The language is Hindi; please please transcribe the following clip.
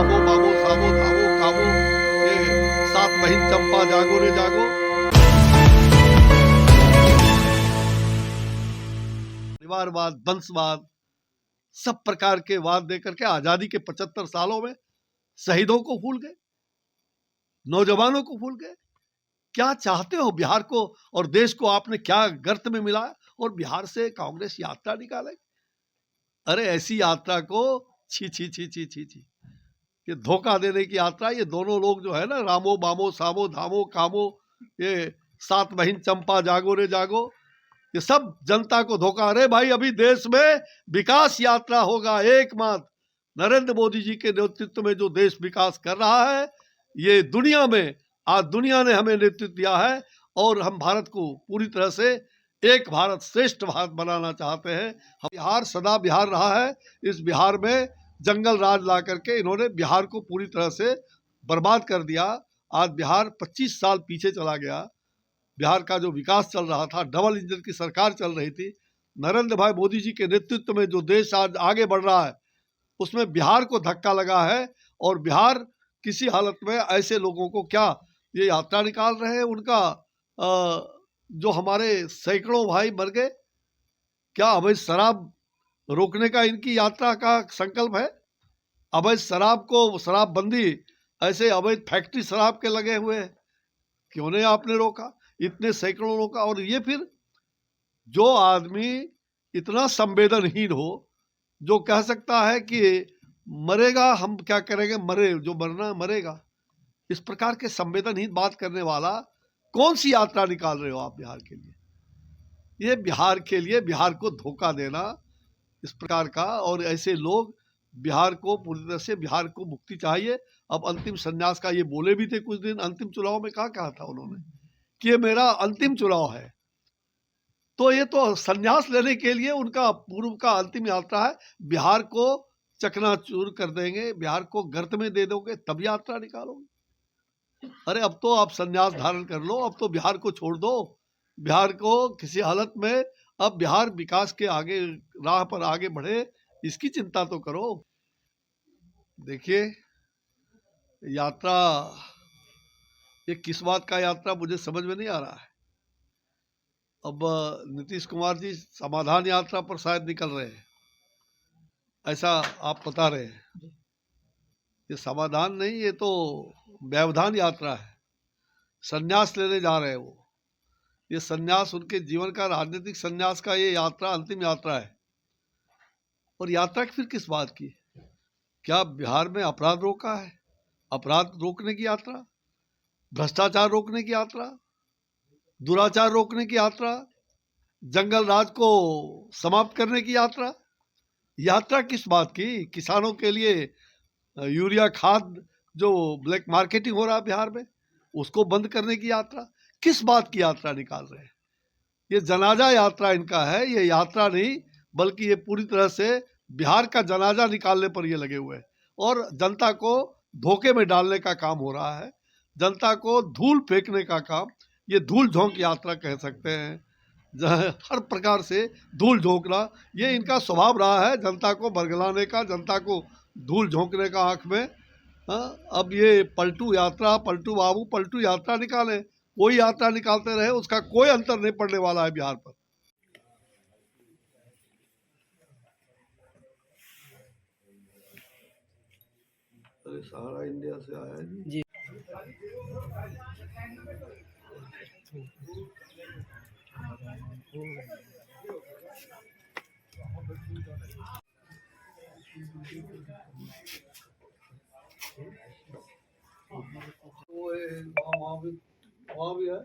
रामो बाबो सामो धामो कामो, ये सात बहिन चंपा जागो रे जागो। परिवारवाद, वंशवाद, सब प्रकार के वाद देकर के आजादी के 75 सालों में शहीदों को भूल गए, नौजवानों को भूल गए। क्या चाहते हो बिहार को और देश को आपने क्या गर्त में मिला और बिहार से कांग्रेस यात्रा निकाले? अरे ऐसी यात्रा को छी छी छी छी छी छी, ये धोखा देने की यात्रा। ये दोनों लोग जो है ना, रामो बामो सामो धामो कामो, ये सात बहिन चंपा जागो रे जागो, ये सब जनता को धोखा। अरे भाई, अभी देश में विकास यात्रा होगा एकमात्र नरेंद्र मोदी जी के नेतृत्व में जो देश विकास कर रहा है। ये दुनिया में आज दुनिया ने हमें नेतृत्व दिया है और हम भारत को पूरी तरह से एक भारत श्रेष्ठ भारत बनाना चाहते हैं। हम बिहार सदा बिहार रहा है। इस बिहार में जंगल राज ला करके इन्होंने बिहार को पूरी तरह से बर्बाद कर दिया। आज बिहार 25 साल पीछे चला गया। बिहार का जो विकास चल रहा था, डबल इंजन की सरकार चल रही थी, नरेंद्र भाई मोदी जी के नेतृत्व में जो देश आज आगे बढ़ रहा है, उसमें बिहार को धक्का लगा है। और बिहार किसी हालत में ऐसे लोगों को क्या ये यात्रा निकाल रहे हैं उनका, जो हमारे सैकड़ों भाई मर गए, क्या अवैध शराब रोकने का इनकी यात्रा का संकल्प है? अवैध शराब को, शराबबंदी, ऐसे अवैध फैक्ट्री शराब के लगे हुए हैं, क्यों नहीं आपने रोका? इतने सैकड़ों रोका। और ये फिर जो आदमी इतना संवेदनहीन हो, जो कह सकता है कि मरेगा हम क्या करेंगे, मरे जो मरना मरेगा, इस प्रकार के संवेदनहीन बात करने वाला कौन सी यात्रा निकाल रहे हो आप बिहार के लिए? ये बिहार के लिए बिहार को धोखा देना इस प्रकार का। और ऐसे लोग बिहार को पूरी तरह से, बिहार को मुक्ति चाहिए। अब अंतिम संन्यास का ये बोले भी थे कुछ दिन, अंतिम चुनाव में कहा था उन्होंने कि ये मेरा अंतिम चुनाव है। तो ये तो संन्यास लेने के लिए उनका पूर्व का अंतिम यात्रा है। बिहार को चकनाचूर कर देंगे, बिहार को गर्त में दे दोगे, तब यात्रा निकालोगे? अरे अब तो आप संन्यास धारण कर लो, अब तो बिहार को छोड़ दो। बिहार को किसी हालत में, अब बिहार विकास के आगे राह पर आगे बढ़े, इसकी चिंता तो करो। देखिए, यात्रा ये किस बात का यात्रा मुझे समझ में नहीं आ रहा है। अब नीतीश कुमार जी समाधान यात्रा पर शायद निकल रहे हैं, ऐसा आप बता रहे हैं। ये समाधान नहीं, ये तो व्यवधान यात्रा है। संन्यास लेने जा रहे हैं वो। ये संन्यास उनके जीवन का, राजनीतिक संन्यास का ये यात्रा अंतिम यात्रा है। और यात्रा फिर किस बात की? क्या बिहार में अपराध रोका है? अपराध रोकने की यात्रा, भ्रष्टाचार रोकने की यात्रा, दुराचार रोकने की यात्रा, जंगल राज को समाप्त करने की यात्रा। यात्रा किस बात की? किसानों के लिए यूरिया खाद जो ब्लैक मार्केटिंग हो रहा है बिहार में, उसको बंद करने की यात्रा। किस बात की यात्रा निकाल रहे हैं? ये जनाजा यात्रा इनका है, ये यात्रा नहीं, बल्कि ये पूरी तरह से बिहार का जनाजा निकालने पर ये लगे हुए हैं। और जनता को धोखे में डालने का काम हो रहा है, जनता को धूल फेंकने का काम। ये धूल झोंक यात्रा कह सकते हैं। हर प्रकार से धूल झोंकना ये इनका स्वभाव रहा है, जनता को बरगलाने का, जनता को धूल झोंकने का आंख में। हाँ, अब ये पलटू यात्रा, पलटू बाबू पलटू यात्रा निकाले, कोई यात्रा निकालते रहे, उसका कोई अंतर नहीं पड़ने वाला है बिहार पर। अरे सहारा इंडिया से आया है जी। वो वहाँ भी है।